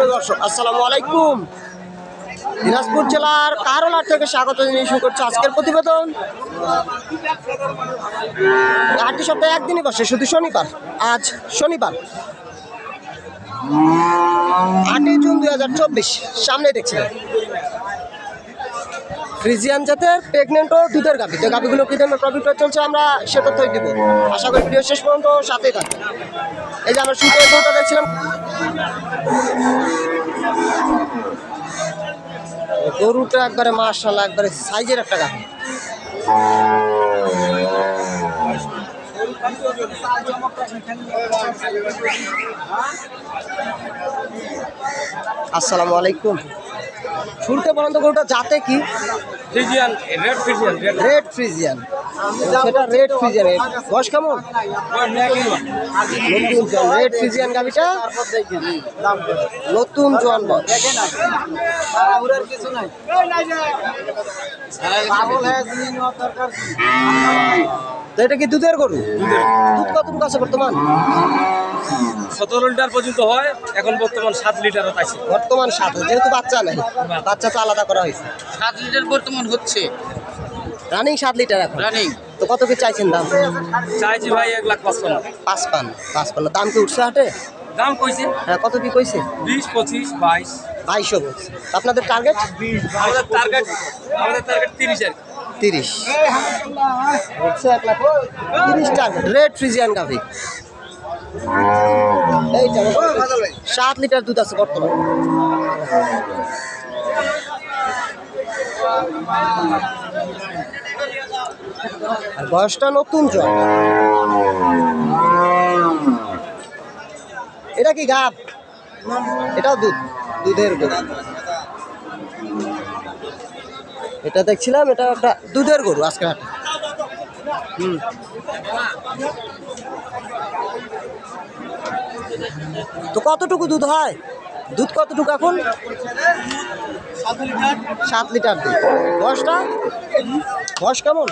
সুপ্রিয় দর্শক, আসসালামু আলাইকুম। দিনাজপুর জেলার কাহারোলার থেকে স্বাগত জানিয়ে শুরু করছে আজকের প্রতিবেদন। হাটটি সপ্তাহে একদিনই বসে, শুধু শনিবার। আজ শনিবার 8 জুন 2024। সামনে দেখছিলেন ফ্রিজিয়ান জাতের প্রেগনেন্ট ও দুধের গাভী। তো গাভীগুলো কি ধরনের প্রফিট চলছে আমরা সে তথ্যই দিব। আশা করি ভিডিও শেষ পর্যন্ত সাথেই থাকবে। এই যে আমরা শুরুতে গরুটা দেখছিলাম, গরুটা একবারে মাশাআল্লাহ একবারে সাইজের একটা গাভী। আসসালামু আলাইকুম। শুরুতে বলেন তো গরুটা জাতে কি? Friesian, red Friesian. Red Friesian. সেটা রেড ফ্রিজিয়ান। বয়স কেমন? নতুন জন রেড ফ্রিজিয়ান গাভিটা নতুন জন বয়স। তো এটা কি দুধের গরু? দুধ কতটুকু আছে বর্তমান? 17 লিটার পর্যন্ত হয়, এখন বর্তমান 7 লিটার আছে। বর্তমান 7, যেহেতু বাচ্চা নেই, বাচ্চা তো আলাদা করা হয়েছে। 7 লিটার বর্তমান হচ্ছে, রানিং 7 লিটার এখন। রানিং। তো কত কি চাইছেন দাম? চাইছি ভাই 1,55,000। 55 দাম কি উঠছে হাটে? দাম কইছে হ্যাঁ, কত কি কইছে? 20, 25, 22। 2200 বলছে। আপনাদের টার্গেট? আমাদের টার্গেট 30 আর 30 হচ্ছে 1,30,000 টার্গেট। রেড ফ্রিজিয়ান গাভি। এই 7 লিটার দুধ আছে বর্তমানে। আর বয়সটা নতুন জন। এটা কি গাব? এটাও দুধ, দুধের গরু। এটা দেখছিলাম, এটা একটা দুধের গরু আজকে হাটে। তো কতটুকু দুধ হয়? দুধ কতটুকু এখন? 7 লিটার দুধ। বয়সটা? বয়স কেমন?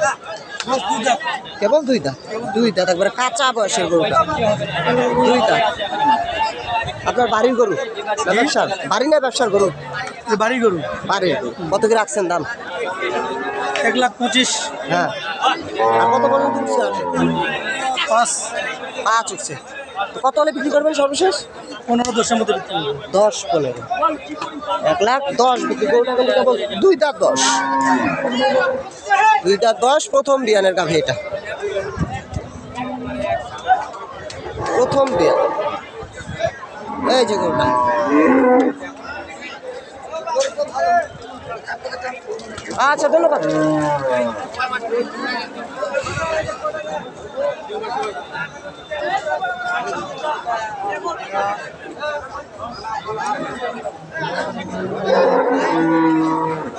কেবল 2 দাঁত। 2 দাঁত একবারে কাঁচা বয়সের গরুটা। 2 দাঁত। আপনার বাড়ির গরু না ব্যবসার? বাড়ি না ব্যবসার গরু? বাড়ি গরু। বাড়ির গরু। কত কি রাখছেন দাম? 1,25,000। হ্যাঁ। আর কত পর্যন্ত উঠছে? 5 উঠছে। তো কত হলে বিক্রি করবেন সর্বশেষ? 15-10 মতো। 10-15। 1,10,000 বিক্রি করবেন। কেবল 2 দাঁত 10। 2 দাঁত 10 প্রথম বিয়ানের গাভী এটা। প্রথম বিয়ান। এই যে গরুটা। আচ্ছা, ধন্যবাদ।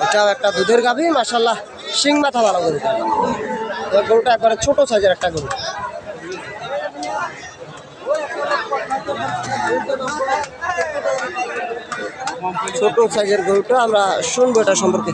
এটাও একটা দুধের গাভী, মাশাআল্লাহ শিং মাথা ভালো গরুটা। গরুটা একবারে ছোট সাইজের একটা গরু। ছোট সাইজের গরুটা আমরা শুনবো এটা সম্পর্কে।